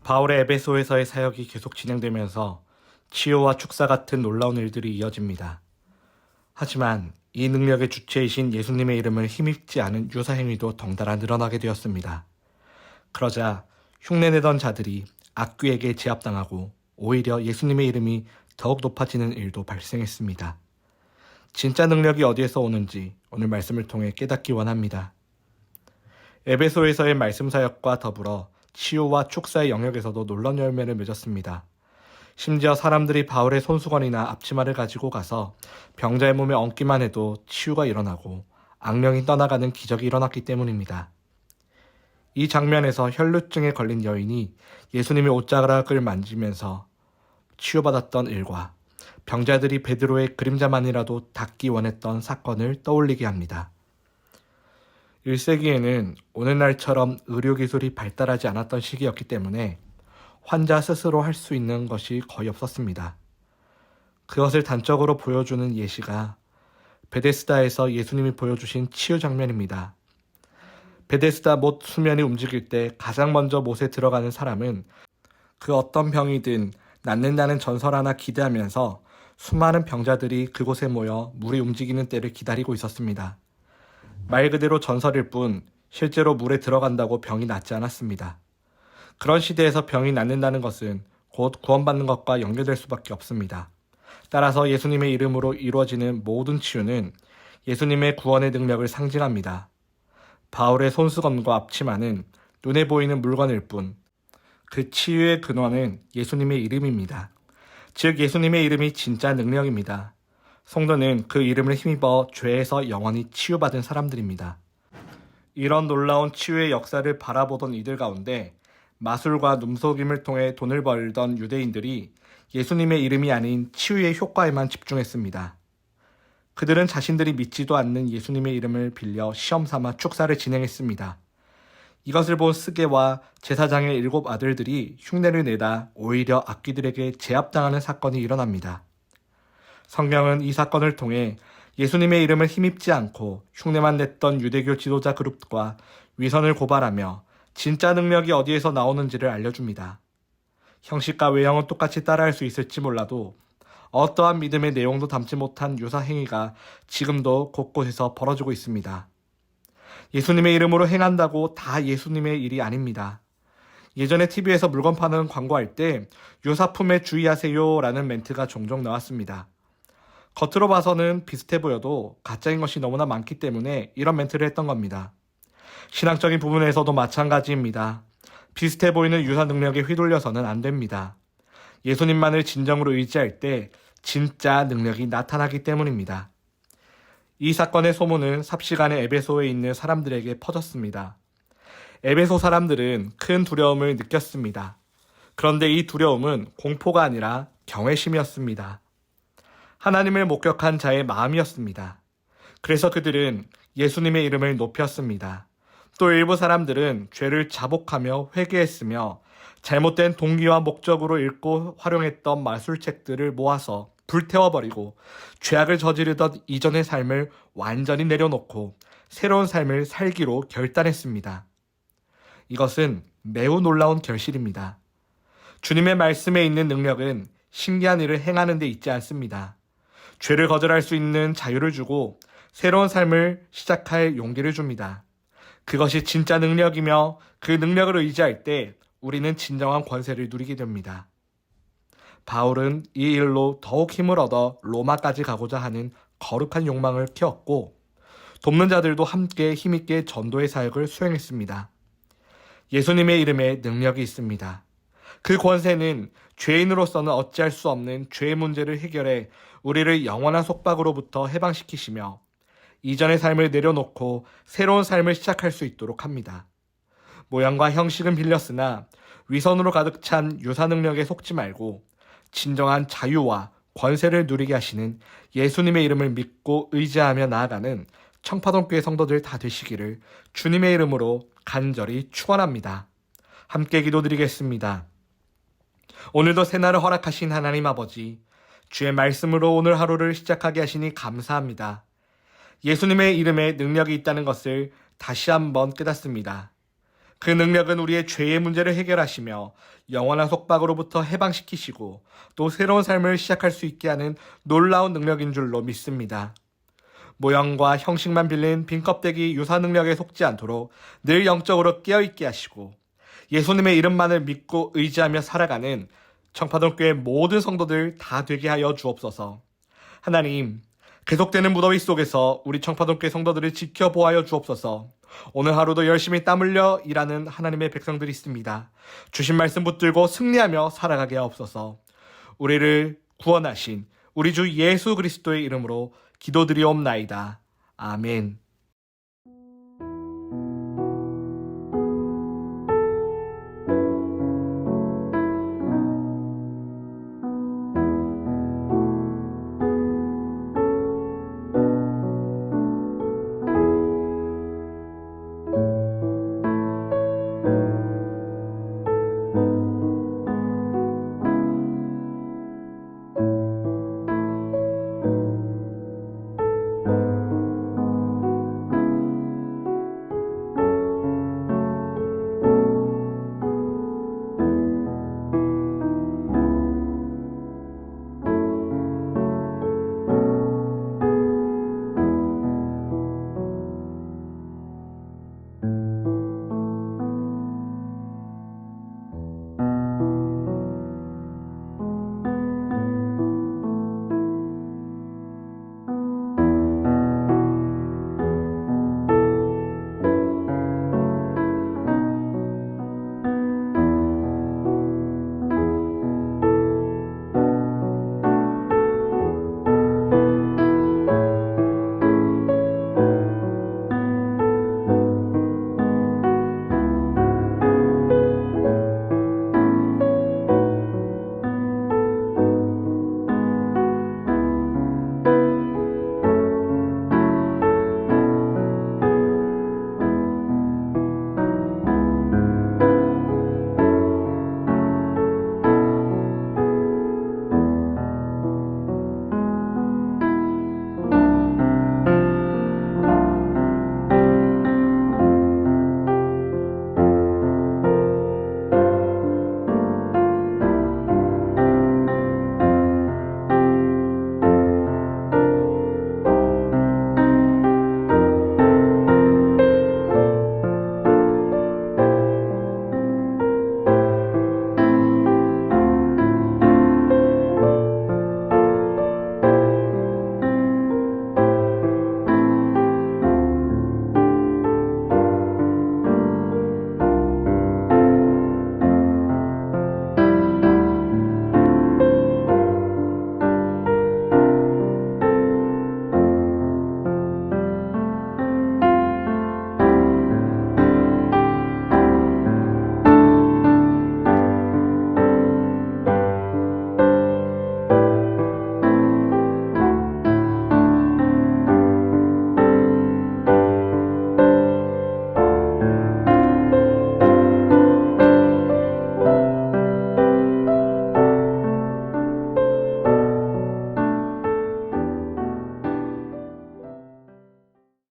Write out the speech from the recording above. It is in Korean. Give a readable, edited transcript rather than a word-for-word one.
바울의 에베소에서의 사역이 계속 진행되면서 치유와 축사 같은 놀라운 일들이 이어집니다. 하지만 이 능력의 주체이신 예수님의 이름을 힘입지 않은 유사 행위도 덩달아 늘어나게 되었습니다. 그러자 흉내내던 자들이 악귀에게 제압당하고 오히려 예수님의 이름이 더욱 높아지는 일도 발생했습니다. 진짜 능력이 어디에서 오는지 오늘 말씀을 통해 깨닫기 원합니다. 에베소에서의 말씀 사역과 더불어 치유와 축사의 영역에서도 놀라운 열매를 맺었습니다. 심지어 사람들이 바울의 손수건이나 앞치마를 가지고 가서 병자의 몸에 얹기만 해도 치유가 일어나고 악령이 떠나가는 기적이 일어났기 때문입니다. 이 장면에서 혈루증에 걸린 여인이 예수님의 옷자락을 만지면서 치유받았던 일과 병자들이 베드로의 그림자만이라도 닿기 원했던 사건을 떠올리게 합니다. 1세기에는 오늘날처럼 의료기술이 발달하지 않았던 시기였기 때문에 환자 스스로 할 수 있는 것이 거의 없었습니다. 그것을 단적으로 보여주는 예시가 베데스다에서 예수님이 보여주신 치유 장면입니다. 베데스다 못 수면이 움직일 때 가장 먼저 못에 들어가는 사람은 그 어떤 병이든 낫는다는 전설 하나 기대하면서 수많은 병자들이 그곳에 모여 물이 움직이는 때를 기다리고 있었습니다. 말 그대로 전설일 뿐 실제로 물에 들어간다고 병이 낫지 않았습니다. 그런 시대에서 병이 낫는다는 것은 곧 구원받는 것과 연결될 수밖에 없습니다. 따라서 예수님의 이름으로 이루어지는 모든 치유는 예수님의 구원의 능력을 상징합니다. 바울의 손수건과 앞치마는 눈에 보이는 물건일 뿐 그 치유의 근원은 예수님의 이름입니다. 즉 예수님의 이름이 진짜 능력입니다. 성도는 그 이름을 힘입어 죄에서 영원히 치유받은 사람들입니다. 이런 놀라운 치유의 역사를 바라보던 이들 가운데 마술과 눈속임을 통해 돈을 벌던 유대인들이 예수님의 이름이 아닌 치유의 효과에만 집중했습니다. 그들은 자신들이 믿지도 않는 예수님의 이름을 빌려 시험삼아 축사를 진행했습니다. 이것을 본 스게와 제사장의 7 아들들이 흉내를 내다 오히려 악귀들에게 제압당하는 사건이 일어납니다. 성경은 이 사건을 통해 예수님의 이름을 힘입지 않고 흉내만 냈던 유대교 지도자 그룹과 위선을 고발하며 진짜 능력이 어디에서 나오는지를 알려줍니다. 형식과 외형은 똑같이 따라할 수 있을지 몰라도 어떠한 믿음의 내용도 담지 못한 유사 행위가 지금도 곳곳에서 벌어지고 있습니다. 예수님의 이름으로 행한다고 다 예수님의 일이 아닙니다. 예전에 TV에서 물건 파는 광고할 때 유사품에 주의하세요 라는 멘트가 종종 나왔습니다. 겉으로 봐서는 비슷해 보여도 가짜인 것이 너무나 많기 때문에 이런 멘트를 했던 겁니다. 신앙적인 부분에서도 마찬가지입니다. 비슷해 보이는 유사 능력에 휘둘려서는 안 됩니다. 예수님만을 진정으로 의지할 때 진짜 능력이 나타나기 때문입니다. 이 사건의 소문은 삽시간에 에베소에 있는 사람들에게 퍼졌습니다. 에베소 사람들은 큰 두려움을 느꼈습니다. 그런데 이 두려움은 공포가 아니라 경외심이었습니다. 하나님을 목격한 자의 마음이었습니다. 그래서 그들은 예수님의 이름을 높였습니다. 또 일부 사람들은 죄를 자복하며 회개했으며 잘못된 동기와 목적으로 읽고 활용했던 마술책들을 모아서 불태워버리고 죄악을 저지르던 이전의 삶을 완전히 내려놓고 새로운 삶을 살기로 결단했습니다. 이것은 매우 놀라운 결실입니다. 주님의 말씀에 있는 능력은 신기한 일을 행하는 데 있지 않습니다. 죄를 거절할 수 있는 자유를 주고 새로운 삶을 시작할 용기를 줍니다. 그것이 진짜 능력이며 그 능력을 의지할 때 우리는 진정한 권세를 누리게 됩니다. 바울은 이 일로 더욱 힘을 얻어 로마까지 가고자 하는 거룩한 욕망을 키웠고 돕는 자들도 함께 힘있게 전도의 사역을 수행했습니다. 예수님의 이름에 능력이 있습니다. 그 권세는 죄인으로서는 어찌할 수 없는 죄의 문제를 해결해 우리를 영원한 속박으로부터 해방시키시며 이전의 삶을 내려놓고 새로운 삶을 시작할 수 있도록 합니다. 모양과 형식은 빌렸으나 위선으로 가득 찬 유사 능력에 속지 말고 진정한 자유와 권세를 누리게 하시는 예수님의 이름을 믿고 의지하며 나아가는 청파동교회 성도들 다 되시기를 주님의 이름으로 간절히 축원합니다. 함께 기도드리겠습니다. 오늘도 새날을 허락하신 하나님 아버지, 주의 말씀으로 오늘 하루를 시작하게 하시니 감사합니다. 예수님의 이름에 능력이 있다는 것을 다시 한번 깨닫습니다. 그 능력은 우리의 죄의 문제를 해결하시며 영원한 속박으로부터 해방시키시고 또 새로운 삶을 시작할 수 있게 하는 놀라운 능력인 줄로 믿습니다. 모형과 형식만 빌린 빈 껍데기 유사 능력에 속지 않도록 늘 영적으로 깨어있게 하시고 예수님의 이름만을 믿고 의지하며 살아가는 청파동교회 모든 성도들 다 되게 하여 주옵소서. 하나님, 계속되는 무더위 속에서 우리 청파동교회 성도들을 지켜보아여 주옵소서. 오늘 하루도 열심히 땀 흘려 일하는 하나님의 백성들이 있습니다. 주신 말씀 붙들고 승리하며 살아가게 하옵소서. 우리를 구원하신 우리 주 예수 그리스도의 이름으로 기도드리옵나이다. 아멘.